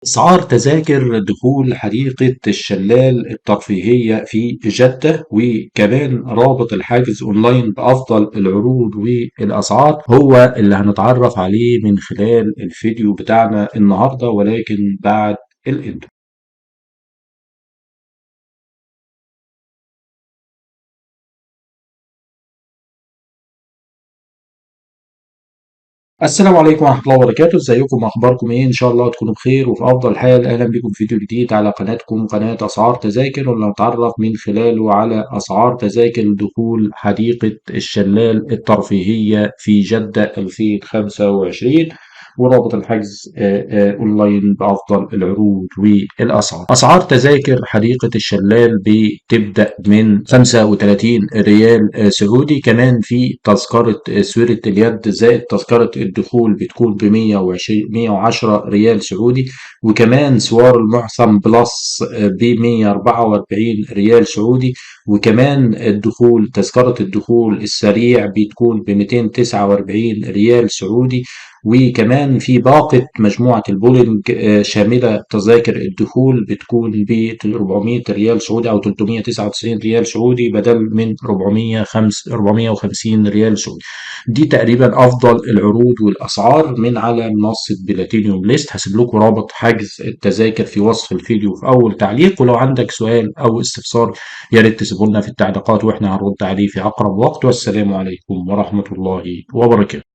أسعار تذاكر دخول حديقة الشلال الترفيهية في جدة، وكمان رابط الحجز أونلاين بأفضل العروض والأسعار هو اللي هنتعرف عليه من خلال الفيديو بتاعنا النهاردة، ولكن بعد الانترو. السلام عليكم ورحمة الله وبركاته، ازيكم؟ اخباركم ايه؟ ان شاء الله تكونوا بخير وفي افضل حال. اهلا بكم في فيديو جديد على قناتكم، قناة اسعار تذاكر، واللي نتعرف من خلاله على اسعار تذاكر دخول حديقة الشلال الترفيهية في جدة 2025، ورابط الحجز اونلاين بافضل العروض والاسعار. اسعار تذاكر حديقة الشلال بتبدأ من 35 ريال سعودي. كمان في تذكرة سويرة اليد زائد تذكرة الدخول بتكون ب 110 ريال سعودي، وكمان سوار المعصم بلس ب 144 ريال سعودي، وكمان تذكرة الدخول السريع بتكون ب 249 ريال سعودي، وكمان في باقة مجموعة البولينج شاملة تذاكر الدخول بتكون ب 400 ريال سعودي أو 399 ريال سعودي بدل من 450 ريال سعودي. دي تقريبا أفضل العروض والأسعار من على منصة بلاتينيوم ليست. هسيب لكم رابط حجز التذاكر في وصف الفيديو في أول تعليق، ولو عندك سؤال أو استفسار يا ريت تسيبوا لنا في التعليقات وإحنا هنرد عليه في أقرب وقت. والسلام عليكم ورحمة الله وبركاته.